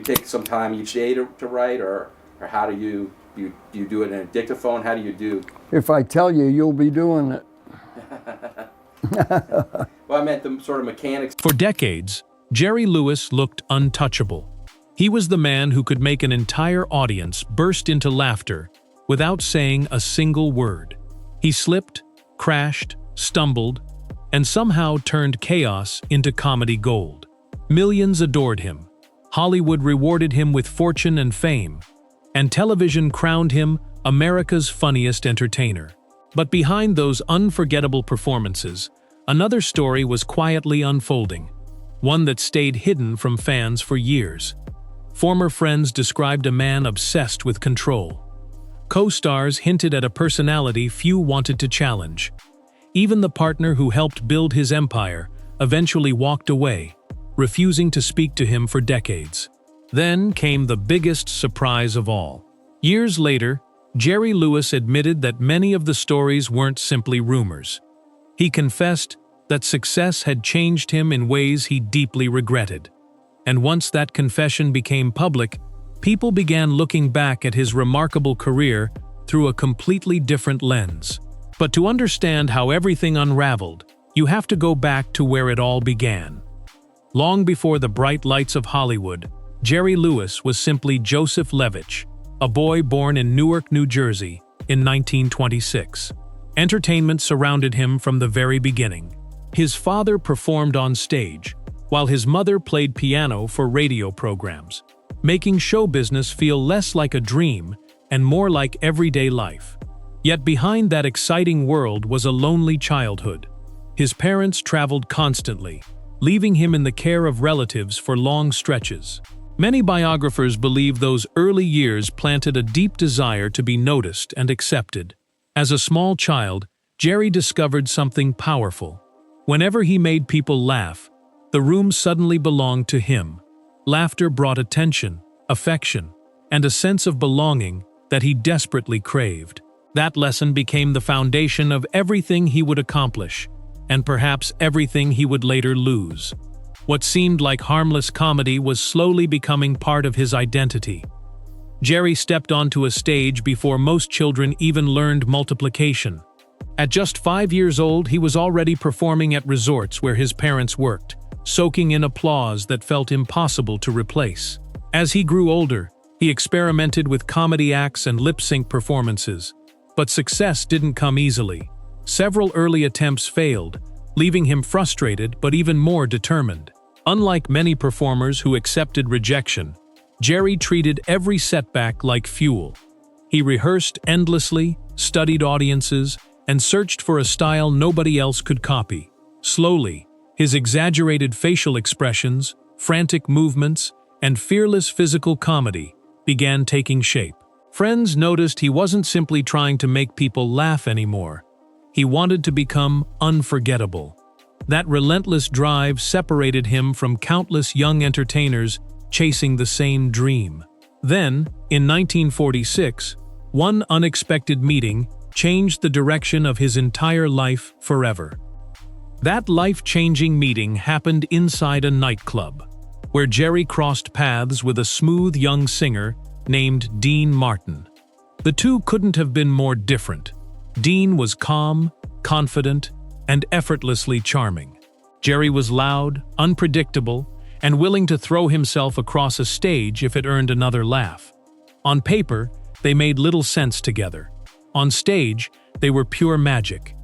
You take some time each day to write, or how do you do it in a dictaphone? How do you do? If I tell you, you'll be doing it. Well, I meant the sort of mechanics. For decades, Jerry Lewis looked untouchable. He was the man who could make an entire audience burst into laughter without saying a single word. He slipped, crashed, stumbled, and somehow turned chaos into comedy gold. Millions adored him. Hollywood rewarded him with fortune and fame, and television crowned him America's funniest entertainer. But behind those unforgettable performances, another story was quietly unfolding, one that stayed hidden from fans for years. Former friends described a man obsessed with control. Co-stars hinted at a personality few wanted to challenge. Even the partner who helped build his empire eventually walked away, refusing to speak to him for decades. Then came the biggest surprise of all. Years later, Jerry Lewis admitted that many of the stories weren't simply rumors. He confessed that success had changed him in ways he deeply regretted. And once that confession became public, people began looking back at his remarkable career through a completely different lens. But to understand how everything unraveled, you have to go back to where it all began. Long before the bright lights of Hollywood, Jerry Lewis was simply Joseph Levitch, a boy born in Newark, New Jersey, in 1926. Entertainment surrounded him from the very beginning. His father performed on stage, while his mother played piano for radio programs, making show business feel less like a dream and more like everyday life. Yet behind that exciting world was a lonely childhood. His parents traveled constantly, leaving him in the care of relatives for long stretches. Many biographers believe those early years planted a deep desire to be noticed and accepted. As a small child, Jerry discovered something powerful. Whenever he made people laugh, the room suddenly belonged to him. Laughter brought attention, affection, and a sense of belonging that he desperately craved. That lesson became the foundation of everything he would accomplish, and perhaps everything he would later lose. What seemed like harmless comedy was slowly becoming part of his identity. Jerry stepped onto a stage before most children even learned multiplication. At just 5 years old, he was already performing at resorts where his parents worked, soaking in applause that felt impossible to replace. As he grew older, he experimented with comedy acts and lip-sync performances. But success didn't come easily. Several early attempts failed, leaving him frustrated but even more determined. Unlike many performers who accepted rejection, Jerry treated every setback like fuel. He rehearsed endlessly, studied audiences, and searched for a style nobody else could copy. Slowly, his exaggerated facial expressions, frantic movements, and fearless physical comedy began taking shape. Friends noticed he wasn't simply trying to make people laugh anymore. He wanted to become unforgettable. That relentless drive separated him from countless young entertainers chasing the same dream. Then, in 1946, one unexpected meeting changed the direction of his entire life forever. That life-changing meeting happened inside a nightclub, where Jerry crossed paths with a smooth young singer named Dean Martin. The two couldn't have been more different. Dean was calm, confident, and effortlessly charming. Jerry was loud, unpredictable, and willing to throw himself across a stage if it earned another laugh. On paper, they made little sense together. On stage, they were pure magic.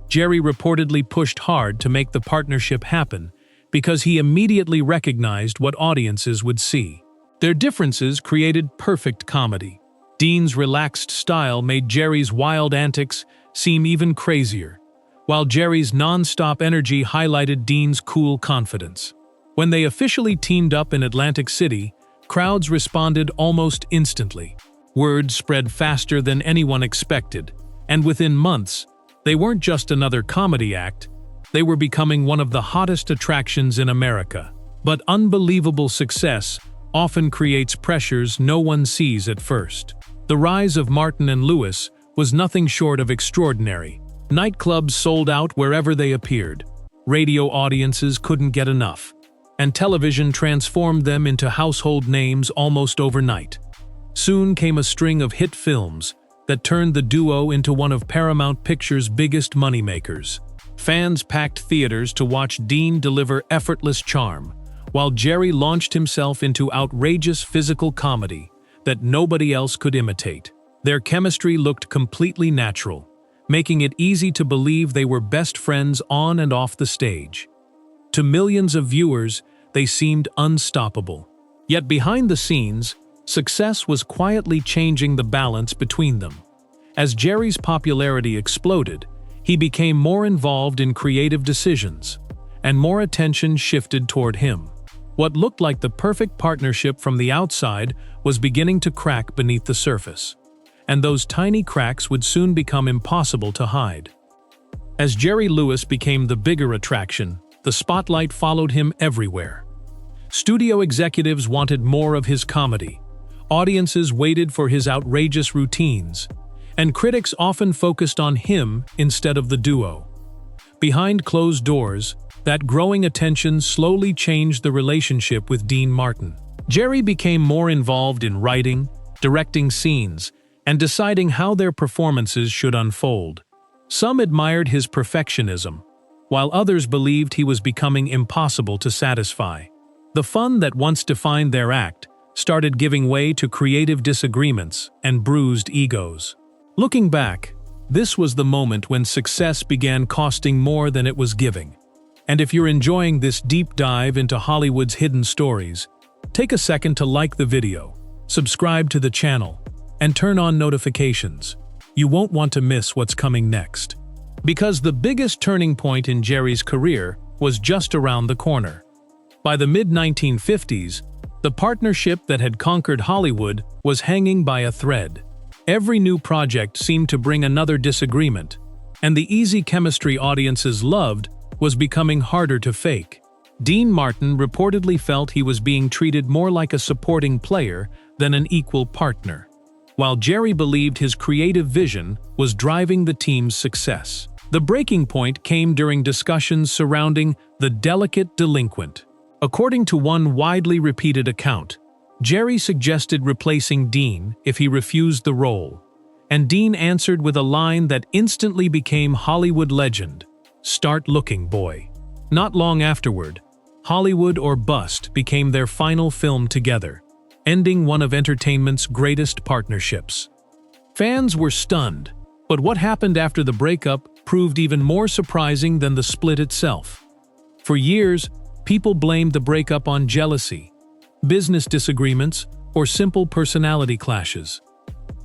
Jerry reportedly pushed hard to make the partnership happen because he immediately recognized what audiences would see. Their differences created perfect comedy. Dean's relaxed style made Jerry's wild antics seem even crazier, while Jerry's non-stop energy highlighted Dean's cool confidence. When they officially teamed up in Atlantic City, crowds responded almost instantly. Word spread faster than anyone expected, and within months, they weren't just another comedy act, they were becoming one of the hottest attractions in America. But unbelievable success often creates pressures no one sees at first. The rise of Martin and Lewis was nothing short of extraordinary. Nightclubs sold out wherever they appeared. Radio audiences couldn't get enough. and television transformed them into household names almost overnight. Soon came a string of hit films that turned the duo into one of Paramount Pictures' biggest moneymakers. Fans packed theaters to watch Dean deliver effortless charm, while Jerry launched himself into outrageous physical comedy that nobody else could imitate. Their chemistry looked completely natural, making it easy to believe they were best friends on and off the stage. To millions of viewers, they seemed unstoppable. Yet behind the scenes, success was quietly changing the balance between them. As Jerry's popularity exploded, he became more involved in creative decisions, and more attention shifted toward him. What looked like the perfect partnership from the outside was beginning to crack beneath the surface, and those tiny cracks would soon become impossible to hide. As Jerry Lewis became the bigger attraction, the spotlight followed him everywhere. Studio executives wanted more of his comedy, audiences waited for his outrageous routines, and critics often focused on him instead of the duo. Behind closed doors, that growing attention slowly changed the relationship with Dean Martin. Jerry became more involved in writing, directing scenes, and deciding how their performances should unfold. Some admired his perfectionism, while others believed he was becoming impossible to satisfy. The fun that once defined their act started giving way to creative disagreements and bruised egos. Looking back, this was the moment when success began costing more than it was giving. And if you're enjoying this deep dive into Hollywood's hidden stories, take a second to like the video, subscribe to the channel, and turn on notifications. You won't want to miss what's coming next. Because the biggest turning point in Jerry's career was just around the corner. By the mid-1950s, the partnership that had conquered Hollywood was hanging by a thread. Every new project seemed to bring another disagreement, and the easy chemistry audiences loved was becoming harder to fake. Dean Martin reportedly felt he was being treated more like a supporting player than an equal partner, while Jerry believed his creative vision was driving the team's success. The breaking point came during discussions surrounding the delicate delinquent. According to one widely repeated account, Jerry suggested replacing Dean if he refused the role, and Dean answered with a line that instantly became Hollywood legend: "Start looking, boy." Not long afterward, Hollywood or Bust became their final film together, ending one of entertainment's greatest partnerships. Fans were stunned, but what happened after the breakup proved even more surprising than the split itself. For years, people blamed the breakup on jealousy, business disagreements, or simple personality clashes.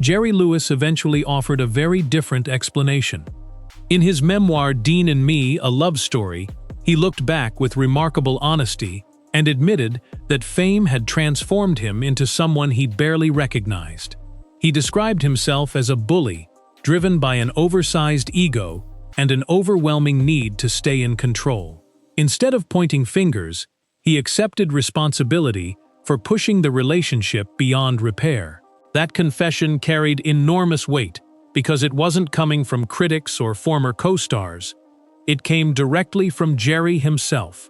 Jerry Lewis eventually offered a very different explanation. In his memoir Dean and Me, A Love Story, he looked back with remarkable honesty and admitted that fame had transformed him into someone he barely recognized. He described himself as a bully, driven by an oversized ego and an overwhelming need to stay in control. Instead of pointing fingers, he accepted responsibility for pushing the relationship beyond repair. That confession carried enormous weight because it wasn't coming from critics or former co-stars. It came directly from Jerry himself.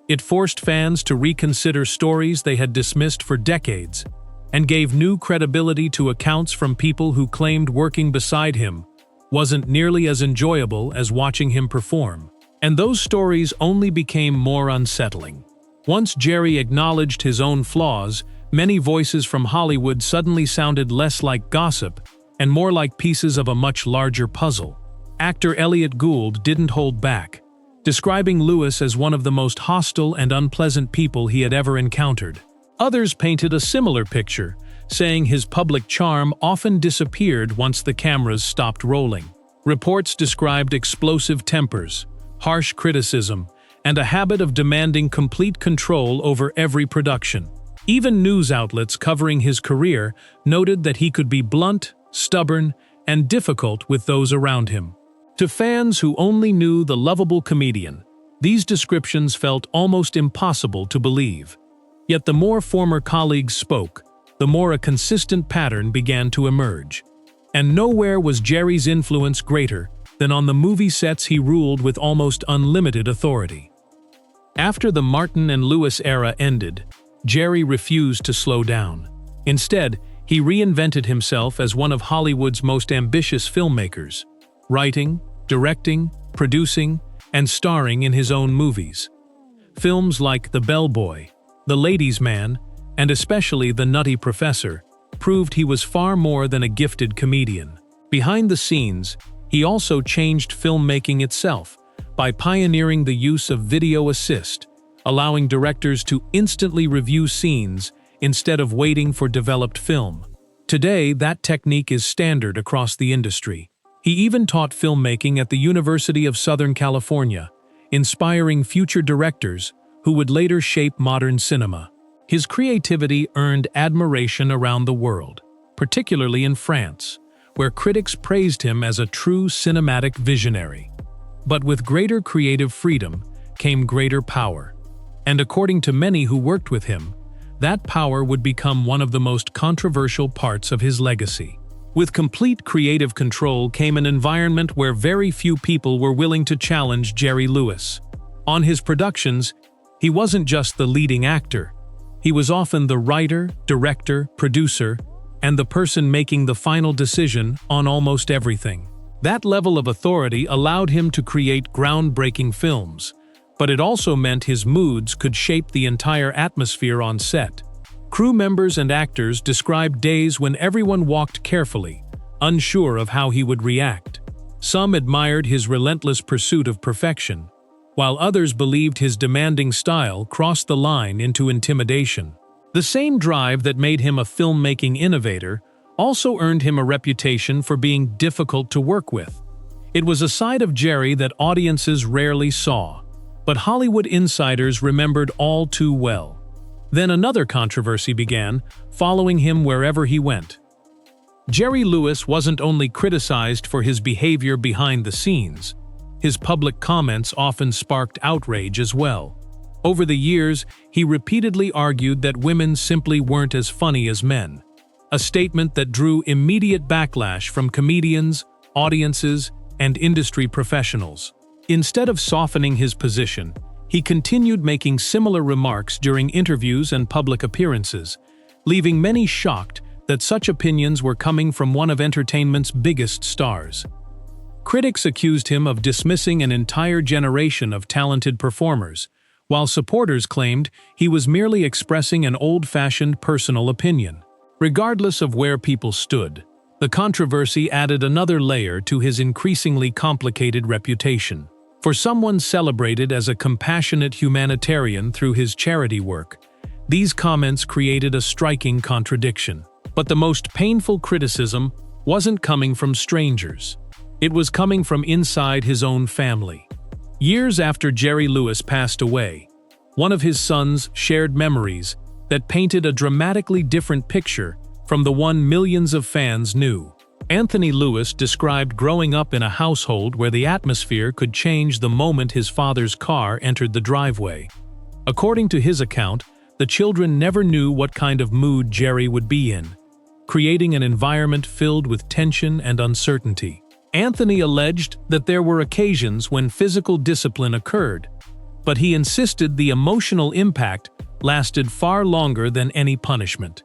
It forced fans to reconsider stories they had dismissed for decades and gave new credibility to accounts from people who claimed working beside him wasn't nearly as enjoyable as watching him perform. And those stories only became more unsettling. Once Jerry acknowledged his own flaws, many voices from Hollywood suddenly sounded less like gossip and more like pieces of a much larger puzzle. Actor Elliot Gould didn't hold back, describing Lewis as one of the most hostile and unpleasant people he had ever encountered. Others painted a similar picture, saying his public charm often disappeared once the cameras stopped rolling. Reports described explosive tempers, harsh criticism, and a habit of demanding complete control over every production. Even news outlets covering his career noted that he could be blunt, stubborn, and difficult with those around him. To fans who only knew the lovable comedian, these descriptions felt almost impossible to believe. Yet the more former colleagues spoke, the more a consistent pattern began to emerge. And nowhere was Jerry's influence greater than on the movie sets he ruled with almost unlimited authority. After the Martin and Lewis era ended, Jerry refused to slow down. Instead, he reinvented himself as one of Hollywood's most ambitious filmmakers, writing, directing, producing, and starring in his own movies. Films like The Bellboy, The Ladies' Man, and especially The Nutty Professor proved he was far more than a gifted comedian. Behind the scenes, he also changed filmmaking itself by pioneering the use of video assist, allowing directors to instantly review scenes instead of waiting for developed film. Today, that technique is standard across the industry. He even taught filmmaking at the University of Southern California, inspiring future directors who would later shape modern cinema. His creativity earned admiration around the world, particularly in France, where critics praised him as a true cinematic visionary. But with greater creative freedom came greater power. And according to many who worked with him, that power would become one of the most controversial parts of his legacy. With complete creative control came an environment where very few people were willing to challenge Jerry Lewis. On his productions, he wasn't just the leading actor. He was often the writer, director, producer, and the person making the final decision on almost everything. That level of authority allowed him to create groundbreaking films, but it also meant his moods could shape the entire atmosphere on set. Crew members and actors described days when everyone walked carefully, unsure of how he would react. Some admired his relentless pursuit of perfection, while others believed his demanding style crossed the line into intimidation. The same drive that made him a filmmaking innovator also earned him a reputation for being difficult to work with. It was a side of Jerry that audiences rarely saw, but Hollywood insiders remembered all too well. Then another controversy began, following him wherever he went. Jerry Lewis wasn't only criticized for his behavior behind the scenes. His public comments often sparked outrage as well. Over the years, he repeatedly argued that women simply weren't as funny as men, a statement that drew immediate backlash from comedians, audiences, and industry professionals. Instead of softening his position, he continued making similar remarks during interviews and public appearances, leaving many shocked that such opinions were coming from one of entertainment's biggest stars. Critics accused him of dismissing an entire generation of talented performers, while supporters claimed he was merely expressing an old-fashioned personal opinion. Regardless of where people stood, the controversy added another layer to his increasingly complicated reputation. For someone celebrated as a compassionate humanitarian through his charity work, these comments created a striking contradiction. But the most painful criticism wasn't coming from strangers. It was coming from inside his own family. Years after Jerry Lewis passed away, one of his sons shared memories that painted a dramatically different picture from the one millions of fans knew. Anthony Lewis described growing up in a household where the atmosphere could change the moment his father's car entered the driveway. According to his account, the children never knew what kind of mood Jerry would be in, creating an environment filled with tension and uncertainty. Anthony alleged that there were occasions when physical discipline occurred, but he insisted the emotional impact lasted far longer than any punishment.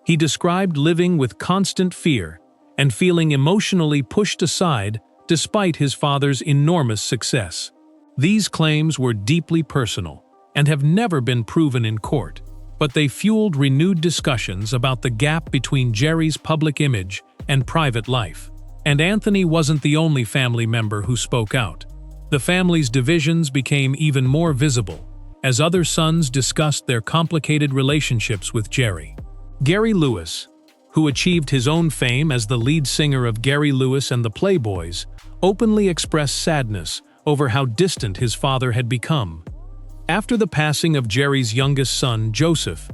He described living with constant fear and feeling emotionally pushed aside despite his father's enormous success. These claims were deeply personal and have never been proven in court, but they fueled renewed discussions about the gap between Jerry's public image and private life. And Anthony wasn't the only family member who spoke out. The family's divisions became even more visible as other sons discussed their complicated relationships with Jerry. Gary Lewis, who achieved his own fame as the lead singer of Gary Lewis and the Playboys, openly expressed sadness over how distant his father had become. After the passing of Jerry's youngest son, Joseph,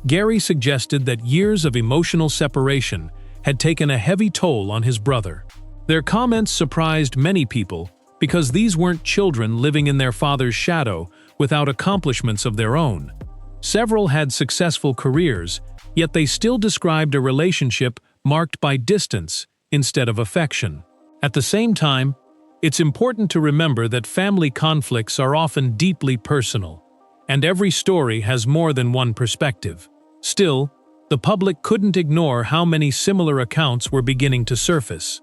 Gary suggested that years of emotional separation had taken a heavy toll on his brother. Their comments surprised many people because these weren't children living in their father's shadow without accomplishments of their own. Several had successful careers, yet they still described a relationship marked by distance instead of affection. At the same time, it's important to remember that family conflicts are often deeply personal. and every story has more than one perspective. Still, the public couldn't ignore how many similar accounts were beginning to surface.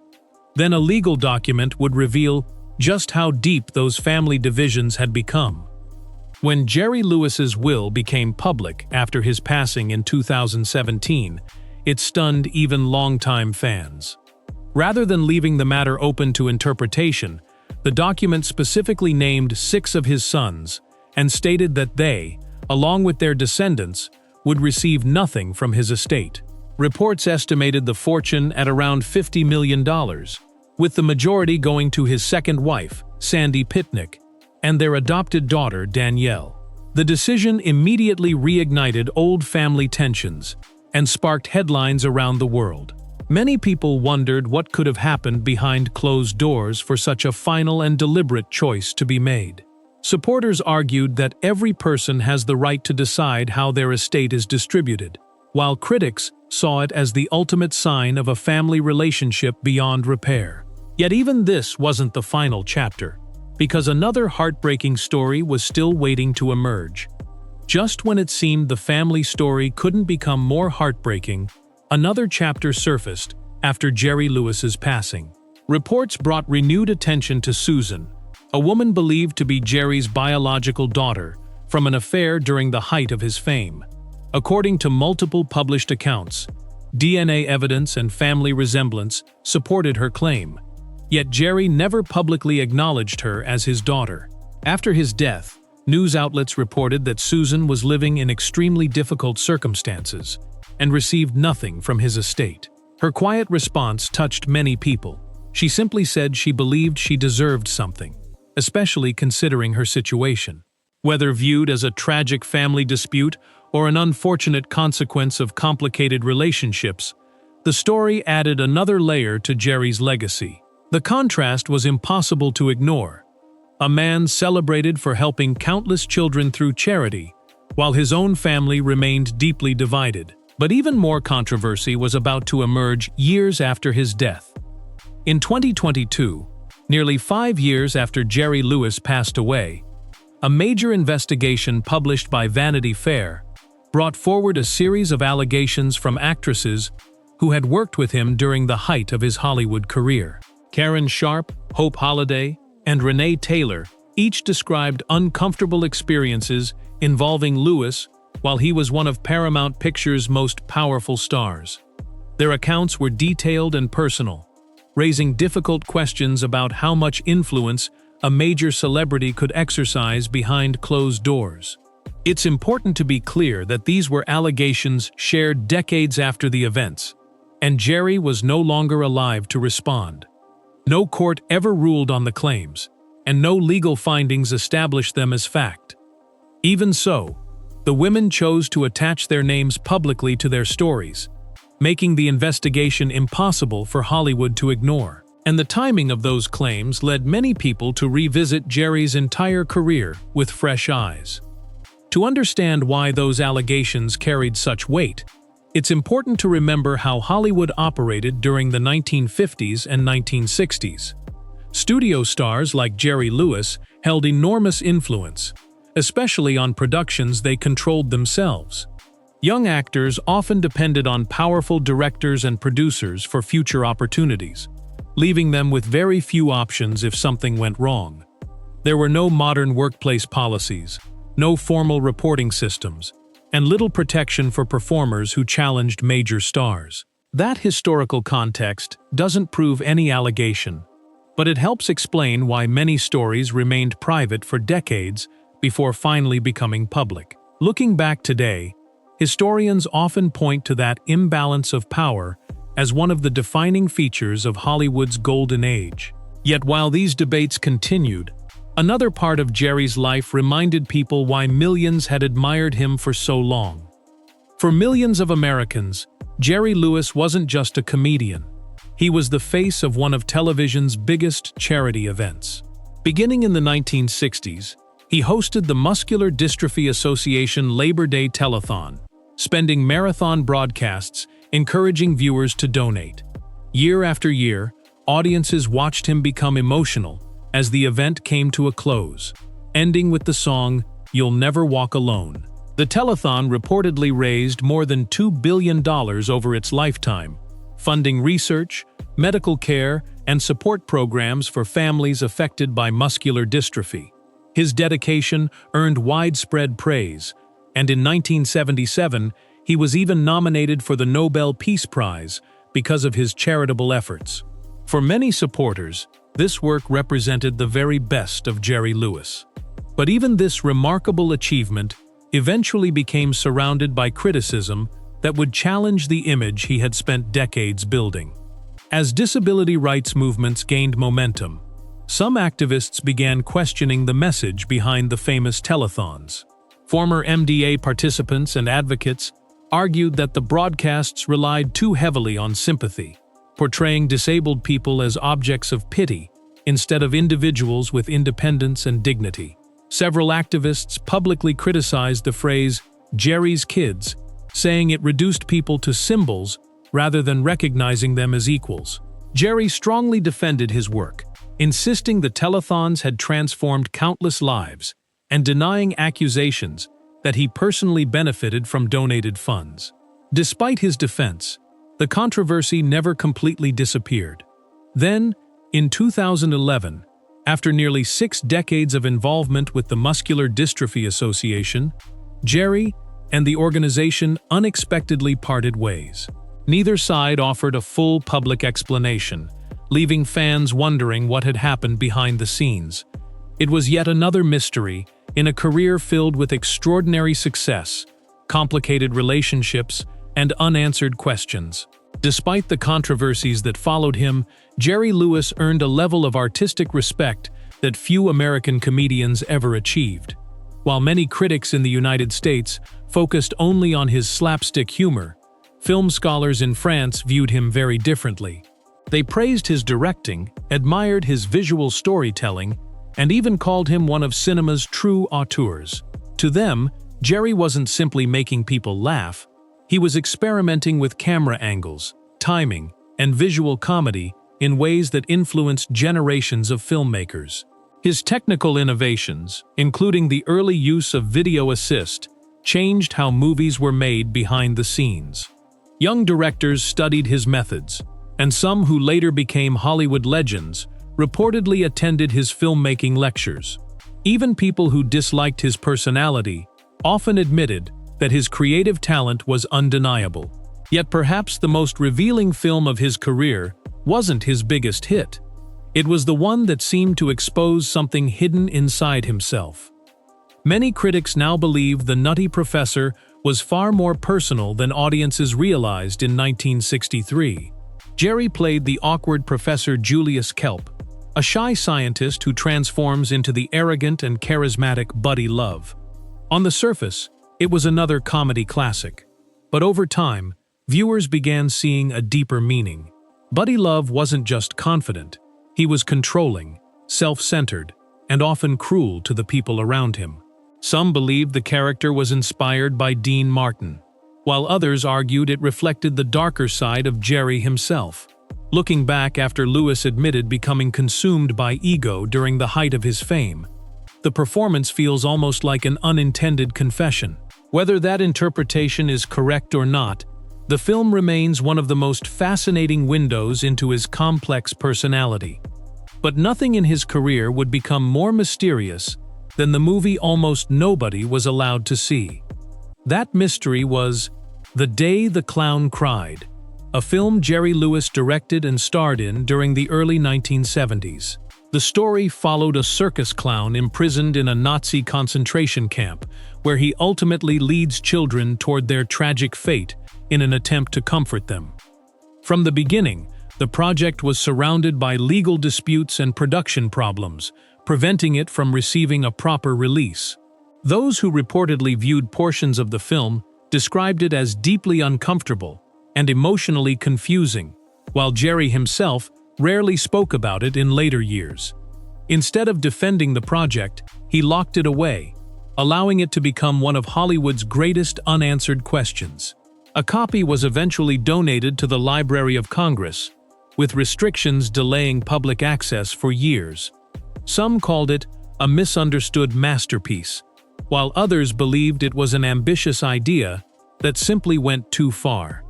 Then a legal document would reveal just how deep those family divisions had become. When Jerry Lewis's will became public after his passing in 2017, it stunned even longtime fans. Rather than leaving the matter open to interpretation, the document specifically named 6 of his sons and stated that they, along with their descendants, would receive nothing from his estate. Reports estimated the fortune at around $50 million, with the majority going to his second wife, Sandy Pitnick, and their adopted daughter, Danielle. The decision immediately reignited old family tensions and sparked headlines around the world. Many people wondered what could have happened behind closed doors for such a final and deliberate choice to be made. Supporters argued that every person has the right to decide how their estate is distributed, while critics saw it as the ultimate sign of a family relationship beyond repair. Yet even this wasn't the final chapter, because another heartbreaking story was still waiting to emerge. Just when it seemed the family story couldn't become more heartbreaking, another chapter surfaced after Jerry Lewis's passing. Reports brought renewed attention to Susan, a woman believed to be Jerry's biological daughter from an affair during the height of his fame. According to multiple published accounts, DNA evidence and family resemblance supported her claim. Yet Jerry never publicly acknowledged her as his daughter. After his death, news outlets reported that Susan was living in extremely difficult circumstances and received nothing from his estate. Her quiet response touched many people. She simply said she believed she deserved something, especially considering her situation. Whether viewed as a tragic family dispute or an unfortunate consequence of complicated relationships, the story added another layer to Jerry's legacy. The contrast was impossible to ignore. A man celebrated for helping countless children through charity, while his own family remained deeply divided. But even more controversy was about to emerge years after his death. In 2022, nearly 5 years after Jerry Lewis passed away, a major investigation published by Vanity Fair brought forward a series of allegations from actresses who had worked with him during the height of his Hollywood career. Karen Sharp, Hope Holliday, and Renee Taylor each described uncomfortable experiences involving Lewis while he was one of Paramount Pictures' most powerful stars. Their accounts were detailed and personal, raising difficult questions about how much influence a major celebrity could exercise behind closed doors. It's important to be clear that these were allegations shared decades after the events, and Jerry was no longer alive to respond. No court ever ruled on the claims, and no legal findings established them as fact. Even so, the women chose to attach their names publicly to their stories, making the investigation impossible for Hollywood to ignore. And the timing of those claims led many people to revisit Jerry's entire career with fresh eyes. To understand why those allegations carried such weight, it's important to remember how Hollywood operated during the 1950s and 1960s. Studio stars like Jerry Lewis held enormous influence, especially on productions they controlled themselves. Young actors often depended on powerful directors and producers for future opportunities, leaving them with very few options if something went wrong. There were no modern workplace policies, no formal reporting systems, and little protection for performers who challenged major stars. That historical context doesn't prove any allegation, but it helps explain why many stories remained private for decades before finally becoming public. Looking back today, historians often point to that imbalance of power as one of the defining features of Hollywood's golden age. Yet while these debates continued, another part of Jerry's life reminded people why millions had admired him for so long. For millions of Americans, Jerry Lewis wasn't just a comedian. He was the face of one of television's biggest charity events. Beginning in the 1960s, he hosted the Muscular Dystrophy Association Labor Day Telethon, spending marathon broadcasts encouraging viewers to donate. Year after year, audiences watched him become emotional as the event came to a close, ending with the song You'll Never Walk Alone. The telethon reportedly raised more than $2 billion over its lifetime, funding research, medical care, and support programs for families affected by muscular dystrophy. His dedication earned widespread praise, and in 1977, he was even nominated for the Nobel Peace Prize because of his charitable efforts. For many supporters, this work represented the very best of Jerry Lewis. But even this remarkable achievement eventually became surrounded by criticism that would challenge the image he had spent decades building. As disability rights movements gained momentum, some activists began questioning the message behind the famous telethons. Former MDA participants and advocates argued that the broadcasts relied too heavily on sympathy, portraying disabled people as objects of pity instead of individuals with independence and dignity. Several activists publicly criticized the phrase "Jerry's kids," saying it reduced people to symbols rather than recognizing them as equals. Jerry strongly defended his work, insisting the telethons had transformed countless lives and denying accusations that he personally benefited from donated funds. Despite his defense, the controversy never completely disappeared. Then, in 2011, after nearly 6 decades of involvement with the Muscular Dystrophy Association, Jerry and the organization unexpectedly parted ways. Neither side offered a full public explanation, leaving fans wondering what had happened behind the scenes. It was yet another mystery in a career filled with extraordinary success, complicated relationships, and unanswered questions. Despite the controversies that followed him, Jerry Lewis earned a level of artistic respect that few American comedians ever achieved. While many critics in the United States focused only on his slapstick humor, film scholars in France viewed him very differently. They praised his directing, admired his visual storytelling, and even called him one of cinema's true auteurs. To them, Jerry wasn't simply making people laugh. He was experimenting with camera angles, timing, and visual comedy in ways that influenced generations of filmmakers. His technical innovations, including the early use of video assist, changed how movies were made behind the scenes. Young directors studied his methods, and some who later became Hollywood legends reportedly attended his filmmaking lectures. Even people who disliked his personality often admitted that his creative talent was undeniable. Yet perhaps the most revealing film of his career wasn't his biggest hit. It was the one that seemed to expose something hidden inside himself. Many critics now believe The Nutty Professor was far more personal than audiences realized in 1963. Jerry played the awkward Professor Julius Kelp, a shy scientist who transforms into the arrogant and charismatic Buddy Love. On the surface, it was another comedy classic, but over time, viewers began seeing a deeper meaning. Buddy Love wasn't just confident, he was controlling, self-centered, and often cruel to the people around him. Some believed the character was inspired by Dean Martin, while others argued it reflected the darker side of Jerry himself. Looking back after Lewis admitted becoming consumed by ego during the height of his fame, the performance feels almost like an unintended confession. Whether that interpretation is correct or not, the film remains one of the most fascinating windows into his complex personality. But nothing in his career would become more mysterious than the movie almost nobody was allowed to see. That mystery was The Day the Clown Cried, a film Jerry Lewis directed and starred in during the early 1970s. The story followed a circus clown imprisoned in a Nazi concentration camp, where he ultimately leads children toward their tragic fate in an attempt to comfort them. From the beginning, the project was surrounded by legal disputes and production problems, preventing it from receiving a proper release. Those who reportedly viewed portions of the film described it as deeply uncomfortable and emotionally confusing, while Jerry himself rarely spoke about it in later years. Instead of defending the project, he locked it away, allowing it to become one of Hollywood's greatest unanswered questions. A copy was eventually donated to the Library of Congress, with restrictions delaying public access for years. Some called it a misunderstood masterpiece, while others believed it was an ambitious idea that simply went too far.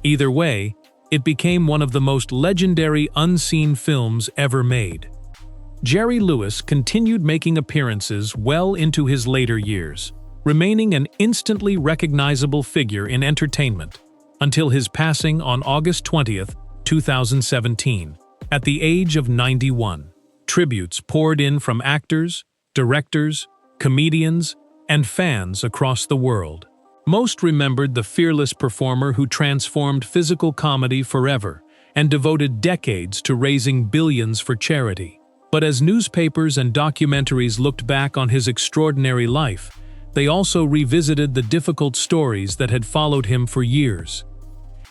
Either way, it became one of the most legendary unseen films ever made. Jerry Lewis continued making appearances well into his later years, remaining an instantly recognizable figure in entertainment, until his passing on August 20th, 2017, at the age of 91. Tributes poured in from actors, directors, comedians, and fans across the world. Most remembered the fearless performer who transformed physical comedy forever and devoted decades to raising billions for charity. But as newspapers and documentaries looked back on his extraordinary life, they also revisited the difficult stories that had followed him for years.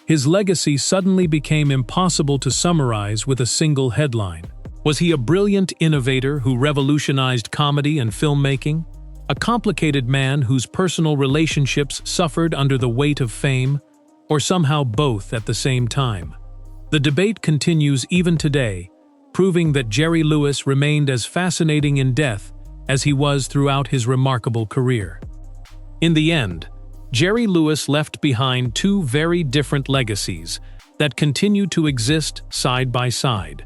His legacy suddenly became impossible to summarize with a single headline. Was he a brilliant innovator who revolutionized comedy and filmmaking? A complicated man whose personal relationships suffered under the weight of fame? Or somehow both at the same time? The debate continues even today, proving that Jerry Lewis remained as fascinating in death as he was throughout his remarkable career. In the end, Jerry Lewis left behind two very different legacies that continue to exist side by side.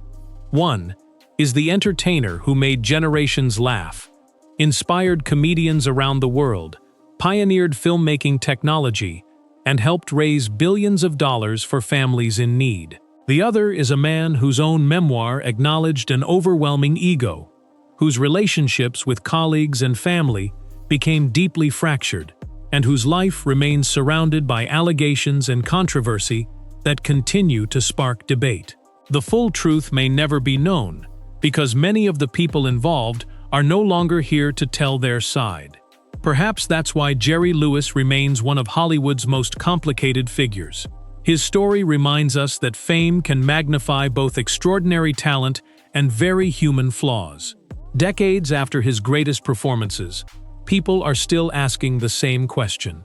One is the entertainer who made generations laugh, inspired comedians around the world, pioneered filmmaking technology, and helped raise billions of dollars for families in need. The other is a man whose own memoir acknowledged an overwhelming ego, whose relationships with colleagues and family became deeply fractured, and whose life remains surrounded by allegations and controversy that continue to spark debate. The full truth may never be known, because many of the people involved are no longer here to tell their side. Perhaps that's why Jerry Lewis remains one of Hollywood's most complicated figures. His story reminds us that fame can magnify both extraordinary talent and very human flaws. Decades after his greatest performances, people are still asking the same question.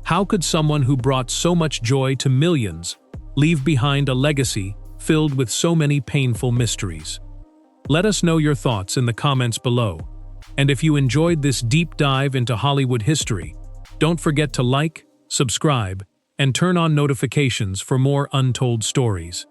How could someone who brought so much joy to millions leave behind a legacy filled with so many painful mysteries? Let us know your thoughts in the comments below. And if you enjoyed this deep dive into Hollywood history, don't forget to like, subscribe, and turn on notifications for more untold stories.